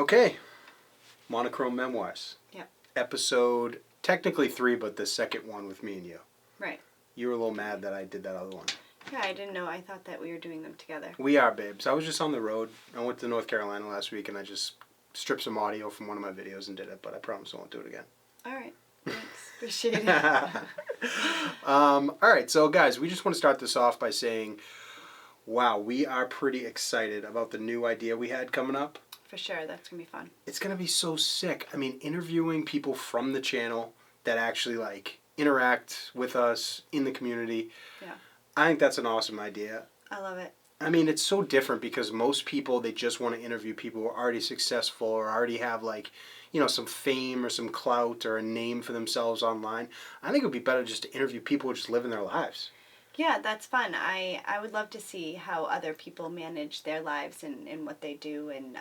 Okay, Monochrome Memoirs. Yep. Episode, technically 3, but the second one with me and you. Right. You were a little mad that I did that other one. Yeah, I didn't know. I thought that we were doing them together. We are, babes. I was just on the road. I went to North Carolina last week and I just stripped some audio from one of my videos and did it, but I promise I won't do it again. All right. Thanks. Appreciate it. All right, so guys, we just want to start this off by saying, wow, we are pretty excited about the new idea we had coming up. For sure, that's going to be fun. It's going to be so sick. I mean, interviewing people from the channel that actually, like, interact with us in the community. Yeah. I think that's an awesome idea. I love it. I mean, it's so different because most people, they just want to interview people who are already successful or already have, like, you know, some fame or some clout or a name for themselves online. I think it would be better just to interview people who are just living their lives. Yeah, that's fun. I would love to see how other people manage their lives and what they do and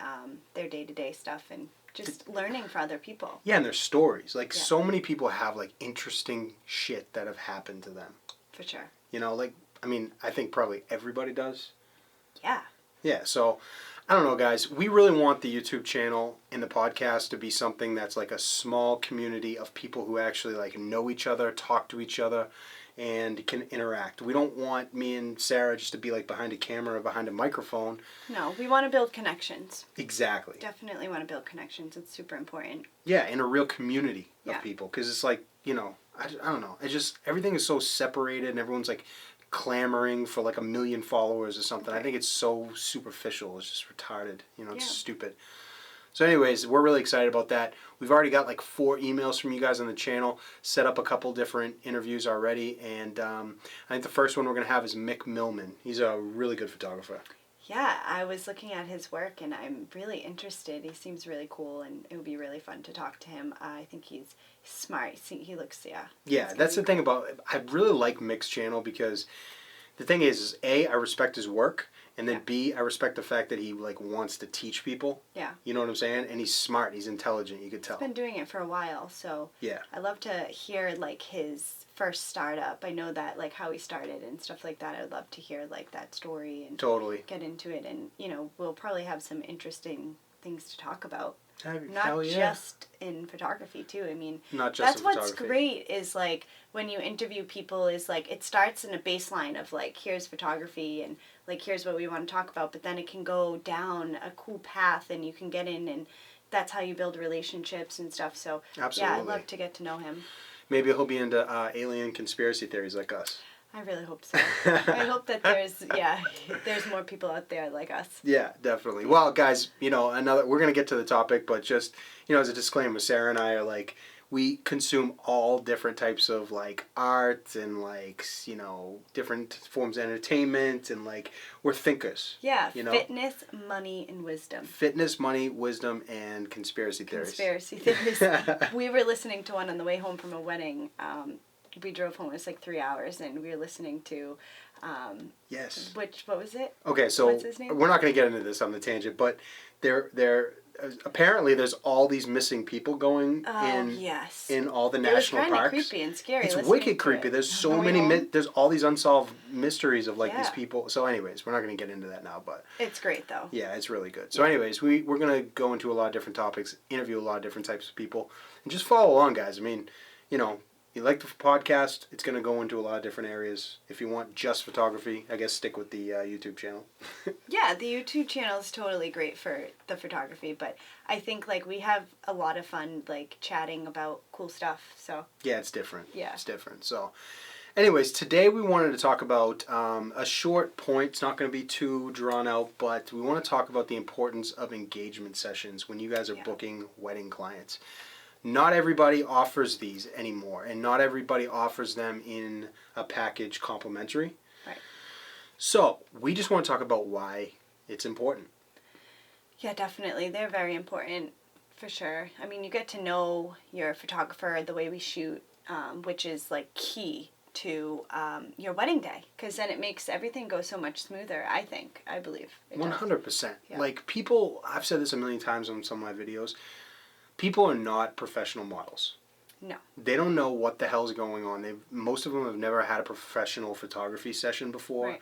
their day-to-day stuff and just learning for other people. Yeah, and their stories. Like, Yeah. so many people have, like, interesting shit that have happened to them. For sure. You know, like, I mean, I think probably everybody does. Yeah. Yeah, so, I don't know, guys. We really want the YouTube channel and the podcast to be something that's like a small community of people who actually, like, know each other, talk to each other, and can interact. We don't want me and Sarah just to be, like, behind a camera or behind a microphone. No, we want to build connections. Exactly. Definitely want to build connections. It's super important. Yeah, in a real community of Yeah. people. Because it's like, you know, I don't know. It just, everything is so separated and everyone's, like, clamoring for, like, 1 million followers or something. I think it's so superficial. It's just retarded. You know, it's stupid. So anyways, we're really excited about that. We've already got like 4 emails from you guys on the channel, set up a couple different interviews already, and I think the first one we're going to have is Mick Millman. He's a really good photographer. Yeah, I was looking at his work and I'm really interested. He seems really cool and it would be really fun to talk to him. I think he's smart. He looks, Yeah, that's the thing about, I really like Mick's channel because the thing is A, I respect his work, and then B, I respect the fact that he, like, wants to teach people. Yeah. You know what I'm saying? And he's smart. He's intelligent. You could tell. He's been doing it for a while, so yeah. I love to hear, like, his first startup. I know that, like, how he started and stuff like that. I would love to hear, like, that story and totally get into it. And, you know, we'll probably have some interesting things to talk about. Not just in photography too. I mean, not just that's in what's photography. great is like when you interview people is like it starts in a baseline of like here's photography and like here's what we want to talk about, but then it can go down a cool path and you can get in and that's how you build relationships and stuff. So absolutely. Yeah, I'd love to get to know him. Maybe he'll be into alien conspiracy theories like us. I really hope so. I hope that there's more people out there like us. Yeah, definitely. Well, guys, you know, we're going to get to the topic, but just, you know, as a disclaimer, Sarah and I are like, we consume all different types of, like, art and, like, you know, different forms of entertainment and, like, we're thinkers. Yeah, you know? Fitness, money, and wisdom. Fitness, money, wisdom, and conspiracy theories. Conspiracy theories. We were listening to one on the way home from a wedding. We drove home, it was like 3 hours, and we were listening to, yes. what was it? Okay, so what's his name? We're not going to get into this on the tangent, but apparently there's all these missing people going in all the national parks. It was kind of creepy and scary. It's wicked creepy. There's so many, there's all these unsolved mysteries of like these people. So anyways, we're not going to get into that now, but. It's great though. Yeah, it's really good. So anyways, we're going to go into a lot of different topics, interview a lot of different types of people, and just follow along, guys. I mean, you know, you like the podcast, it's going to go into a lot of different areas. If you want just photography, I guess stick with the YouTube channel. Yeah, the YouTube channel is totally great for the photography, but I think, like, we have a lot of fun, like, chatting about cool stuff, so. Yeah, it's different. Yeah. It's different. So, anyways, today we wanted to talk about a short point. It's not going to be too drawn out, but we want to talk about the importance of engagement sessions when you guys are booking wedding clients. Not everybody offers these anymore, and not everybody offers them in a package complimentary. Right. So, we just want to talk about why it's important. Yeah, definitely. They're very important, for sure. I mean, you get to know your photographer, the way we shoot, which is, like, key to your wedding day, because then it makes everything go so much smoother, I believe. 100%. Yeah. Like, people, I've said this a million times on some of my videos, people are not professional models. No. They don't know what the hell's going on. Most of them have never had a professional photography session before. Right.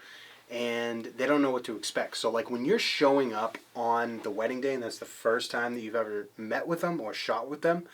and they don't know what to expect. So like when you're showing up on the wedding day and that's the first time that you've ever met with them or shot with them,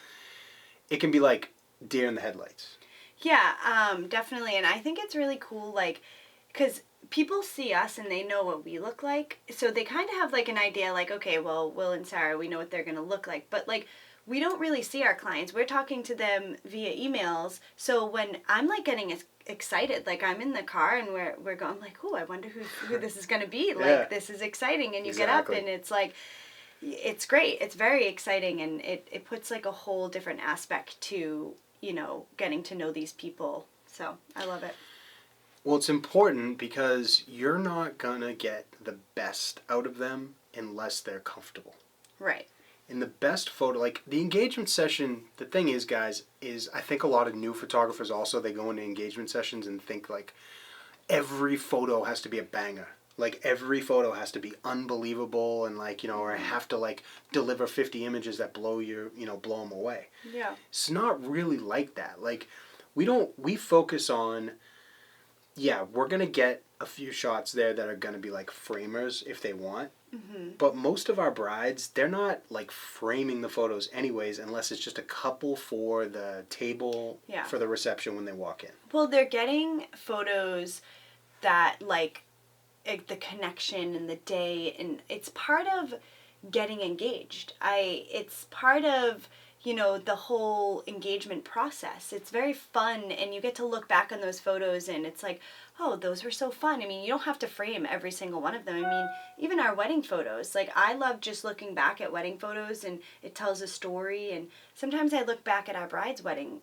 it can be like deer in the headlights. Yeah, definitely. And I think it's really cool, like, because people see us and they know what we look like. So they kind of have, like, an idea, like, okay, well, Will and Sarah, we know what they're going to look like. But, like, we don't really see our clients. We're talking to them via emails. So when I'm, like, getting excited, like, I'm in the car and we're going, like, oh, I wonder who this is going to be. Like, Yeah. This is exciting. And you Exactly. get up and it's, like, it's great. It's very exciting. And it puts, like, a whole different aspect to, getting to know these people. So I love it. Well, it's important because you're not going to get the best out of them unless they're comfortable. Right. And the best photo, like the engagement session, the thing is, guys, is I think a lot of new photographers also, they go into engagement sessions and think like every photo has to be a banger. Like every photo has to be unbelievable and like, or I have to like deliver 50 images that blow them away. Yeah. It's not really like that. Like we focus on, we're going to get a few shots there that are going to be like framers if they want. Mm-hmm. But most of our brides, they're not like framing the photos anyways unless it's just a couple for the table for the reception when they walk in. Well, they're getting photos that like the connection and the day, and it's part of getting engaged. It's part of the whole engagement process. It's very fun, and you get to look back on those photos and it's like, oh, those were so fun. I mean, you don't have to frame every single one of them. I mean, even our wedding photos, like I love just looking back at wedding photos and it tells a story. And sometimes I look back at our bride's wedding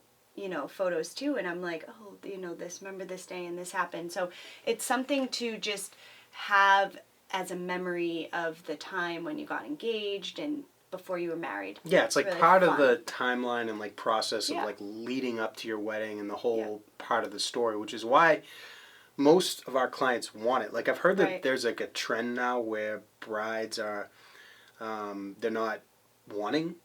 photos too, and I'm like, oh, remember this day and this happened. So it's something to just have as a memory of the time when you got engaged and before you were married. Yeah, it's like really part fun. of the timeline and like process of like leading up to your wedding and the whole part of the story, which is why most of our clients want it. Like I've heard that there's like a trend now where brides are, they're not wanting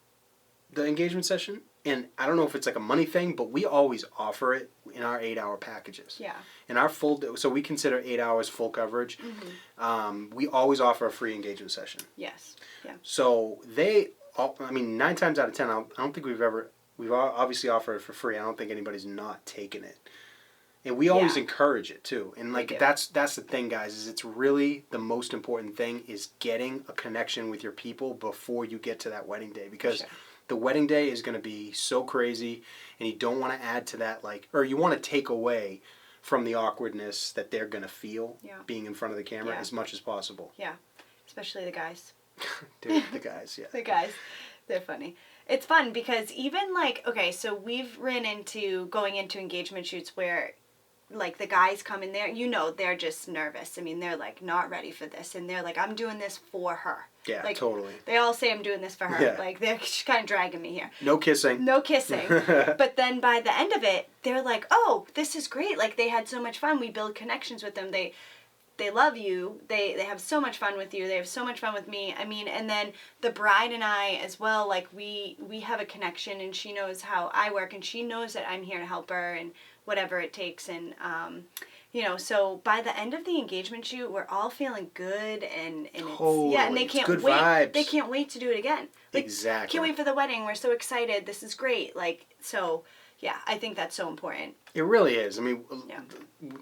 the engagement session. And I don't know if it's like a money thing, but we always offer it in our 8-hour packages. Yeah. In our so we consider 8 hours full coverage. Mm-hmm. We always offer a free engagement session. Yes. Yeah. So 9 times out of 10, I don't think we've obviously offered it for free. I don't think anybody's not taken it. And we always encourage it too. And like that's the thing, guys, is it's really the most important thing is getting a connection with your people before you get to that wedding day, because the wedding day is going to be so crazy, and you don't want to add to that, or you want to take away from the awkwardness that they're going to feel being in front of the camera as much as possible. Yeah, especially the guys. Dude, the guys, yeah. The guys, they're funny. It's fun because even so we've ran into going into engagement shoots where like the guys come in there, they're just nervous. I mean, they're like not ready for this, and they're like, I'm doing this for her. Yeah, like, totally. They all say I'm doing this for her. Yeah. Like they're kind of dragging me here. No kissing. No kissing. But then by the end of it, they're like, oh, this is great. Like they had so much fun. We build connections with them. They love you. They have so much fun with you. They have so much fun with me. I mean, and then the bride and I as well, like we have a connection, and she knows how I work, and she knows that I'm here to help her and whatever it takes. And so by the end of the engagement shoot, we're all feeling good, and totally. It's and they can't good wait. Vibes. They can't wait to do it again. Like, exactly. Can't wait for the wedding. We're so excited. This is great. Yeah, I think that's so important. It really is. I mean,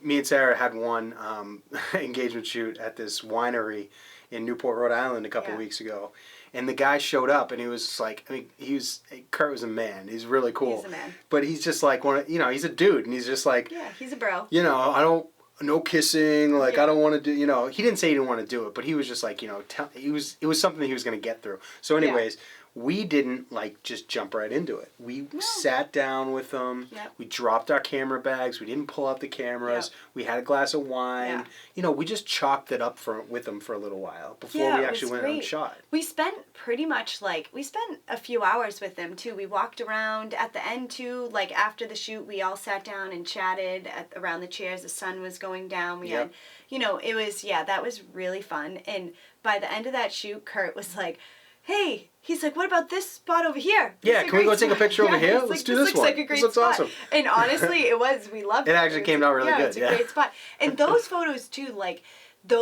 me and Sarah had one engagement shoot at this winery in Newport, Rhode Island a couple weeks ago. And the guy showed up, and he was just like, Kurt was a man. He's really cool. He's a man. But he's just like, he's a dude, and he's just like, yeah, he's a bro. No kissing, I don't want to do, he didn't say he didn't want to do it, but he was just like, it was something that he was going to get through. So anyways, we didn't just jump right into it. We sat down with them. Yep. We dropped our camera bags. We didn't pull out the cameras. Yep. We had a glass of wine. Yeah. We just chopped it up with them for a little while before we actually went on shot. We spent pretty much a few hours with them too. We walked around at the end too. After the shoot, we all sat down and chatted around the chairs. The sun was going down. We had, it was, that was really fun. And by the end of that shoot, Kurt was like, hey, he's like, what about this spot over here? Can we go take a picture over here? Let's do this one. Like a great this looks spot. Awesome. And honestly, we loved it. It actually came out really good. It's a great spot. And those photos too, we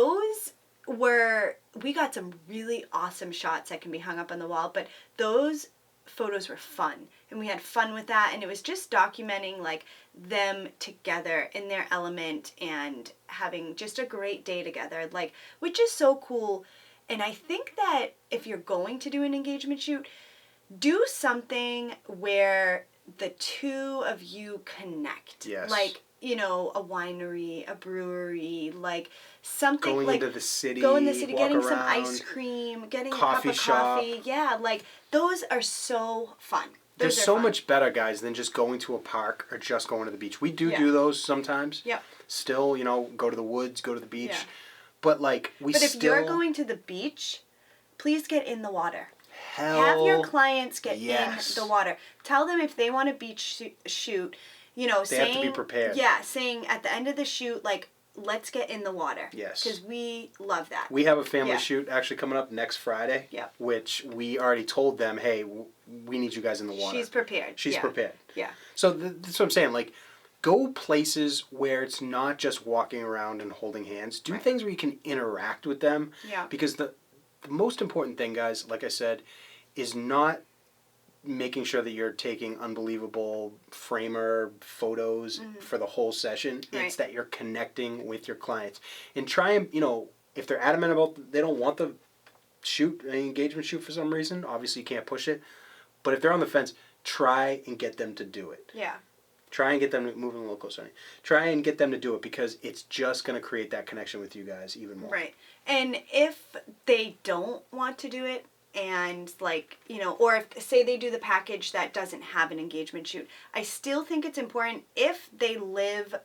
got some really awesome shots that can be hung up on the wall, but those photos were fun, and we had fun with that, and it was just documenting like them together in their element and having just a great day together, like, which is so cool. And I think that if you're going to do an engagement shoot, do something where the two of you connect. Yes. Like, you know, a winery, a brewery, like something going like into the city, getting around, some ice cream, getting coffee a cup of shop. coffee. Yeah, like those are so fun. They're Those are so fun. much better, guys, than just going to a park or just going to the beach. We do Yeah. do those sometimes. Yep. Still, you know, go to the woods, go to the beach. Yeah. But like But if you're going to the beach, please get in the water. Have your clients get in the water. Tell them if they want a beach shoot, you know, they have to be prepared. Yeah, saying at the end of the shoot, like, let's get in the water. Yes. Because we love that. We have a family shoot actually coming up next Friday. Yep. Which we already told them, hey, we need you guys in the water. She's prepared. She's prepared. Yeah. So that's what I'm saying. Like, go places where it's not just walking around and holding hands. Do things where you can interact with them. Yeah. Because the most important thing, guys, like I said, is not making sure that you're taking unbelievable framer photos for the whole session. Right. It's that you're connecting with your clients. And try and, you know, if they're adamant about they don't want the engagement shoot for some reason, obviously you can't push it. But if they're on the fence, try and get them to do it. Yeah. Try and get them to move a little closer. Try and get them to do it because it's just going to create that connection with you guys even more. Right. And if they don't want to do it, and like, you know, or if say they do the package that doesn't have an engagement shoot, I still think it's important if they live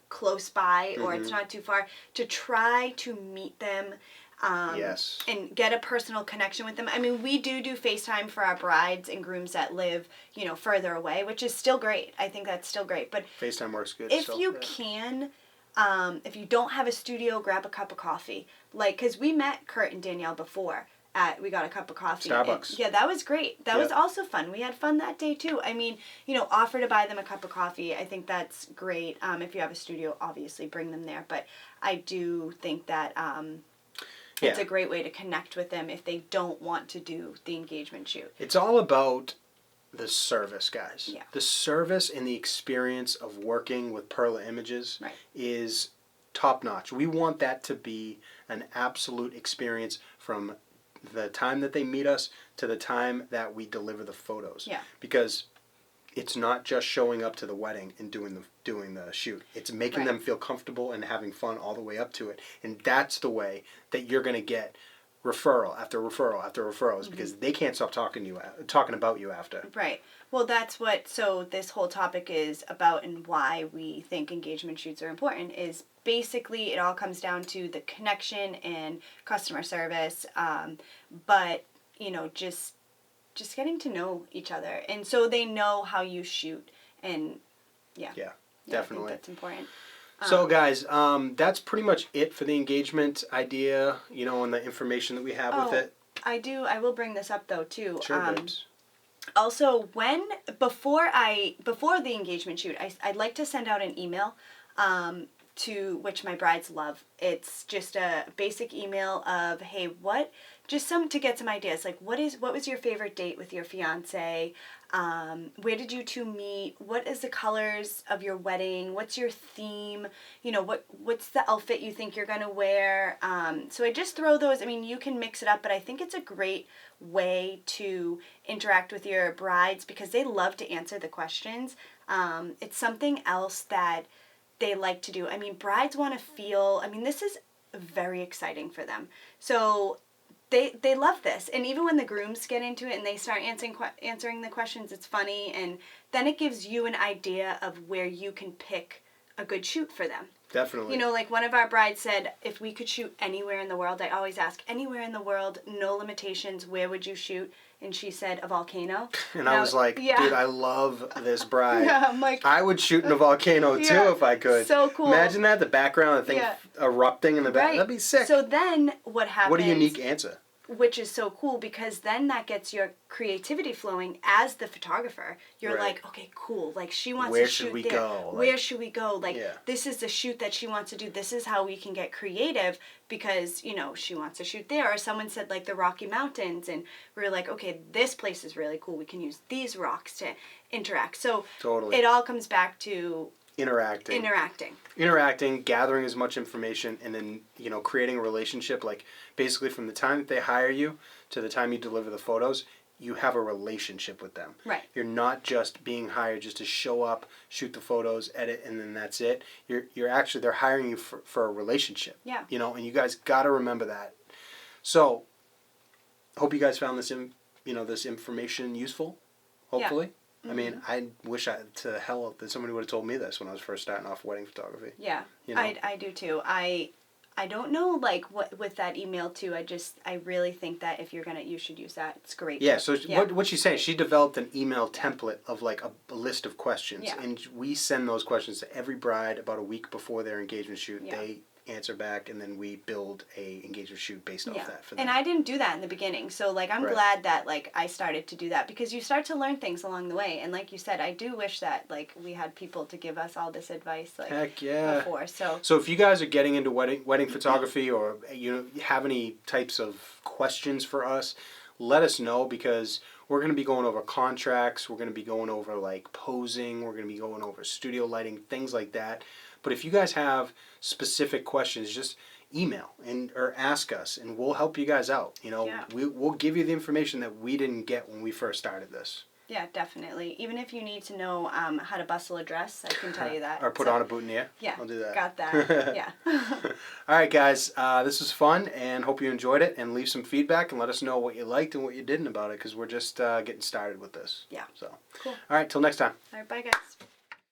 close by or it's not too far to try to meet them. Yes. And get a personal connection with them. I mean, we do FaceTime for our brides and grooms that live, you know, further away, which is still great. I think that's still great. But FaceTime works good. If you can, if you don't have a studio, grab a cup of coffee. Like, because we met Kurt and Danielle before. We got a cup of coffee. Starbucks. And, yeah, that was great. That was also fun. We had fun that day, too. I mean, you know, offer to buy them a cup of coffee. I think that's great. If you have a studio, obviously bring them there. But I do think that it's a great way to connect with them if they don't want to do the engagement shoot. It's all about the service, guys. Yeah. The service and the experience of working with PerlaImages is top notch. We want that to be an absolute experience from the time that they meet us to the time that we deliver the photos. Yeah. Because it's not just showing up to the wedding and doing the shoot. It's making them feel comfortable and having fun all the way up to it. And that's the way that you're going to get referral after referral after referrals because they can't stop talking about you after. Right. Well, that's what this whole topic is about and why we think engagement shoots are important is basically it all comes down to the connection and customer service, but, you know, just getting to know each other. And so they know how you shoot. And, yeah, definitely. I think that's important. So, guys, that's pretty much it for the engagement idea, you know, and the information that we have with it. I will bring this up, though, too. Sure, babes. Also, before the engagement shoot, I'd like to send out an email to which my brides love. It's just a basic email of, hey, to get some ideas. Like, what was your favorite date with your fiance? Where did you two meet? What is the colors of your wedding? What's your theme? You know, what's the outfit you think you're gonna wear? So I just throw those. I mean, you can mix it up, but I think it's a great way to interact with your brides because they love to answer the questions. It's something else that they like to do. I mean, brides want to feel, I mean, this is very exciting for them. So they love this. And even when the grooms get into it and they start answering the questions, it's funny. And then it gives you an idea of where you can pick a good shoot for them. Definitely. You know, like one of our brides said, if we could shoot anywhere in the world, I always ask, anywhere in the world, no limitations, where would you shoot? And she said, a volcano. And I was like, dude, I love this bride. Yeah, I'm like, I would shoot in a volcano too if I could. So cool. Imagine that, the background, the thing erupting in the back. Right. That'd be sick. So then what happened? What a unique answer. which is so cool because then that gets your creativity flowing as the photographer. You're Right. like, okay, cool. Like she wants Where to should shoot we there. go? Where Like, should we go? Like yeah. this is the shoot that she wants to do. This is how we can get creative because, you know, she wants to shoot there. Or someone said like the Rocky Mountains and we were like, okay, this place is really cool. We can use these rocks to interact. So Totally. it all comes back to Interacting, gathering as much information, and then, you know, creating a relationship. Like basically from the time that they hire you to the time you deliver the photos, you have a relationship with them. Right. You're not just being hired just to show up, shoot the photos, edit, and then that's it. You're actually, they're hiring you for a relationship. Yeah. You know, and you guys got to remember that. So, hope you guys found this this information useful. Hopefully. Yeah. I mean, I wish to hell that somebody would have told me this when I was first starting off wedding photography. Yeah, You know? I do too. I don't know, like, what with that email too. I really think that if you're you should use that. It's great. Yeah. So Yeah. what she's saying, she developed an email template of like a list of questions, Yeah. and we send those questions to every bride about a week before their engagement shoot. Yeah. They answer back, and then we build a engagement shoot based off that for them. And I didn't do that in the beginning, so like I'm Right. glad that like I started to do that because you start to learn things along the way. And like you said, I do wish that like we had people to give us all this advice like Heck yeah. before. So if you guys are getting into wedding photography, or you have any types of questions for us, let us know, because we're going to be going over contracts, we're going to be going over like posing, we're going to be going over studio lighting, things like that. But if you guys have specific questions, just email or ask us, and we'll help you guys out. You know, Yeah. we'll give you the information that we didn't get when we first started this. yeah, definitely. Even if you need to know how to bustle a dress, I can tell you that. Or put on a boutonniere. Yeah, I'll do that. got that. Yeah. All right, guys. This was fun, and hope you enjoyed it. And leave some feedback and let us know what you liked and what you didn't about it, because we're just getting started with this. Yeah. So, Cool. all right. Till next time. All right, bye guys.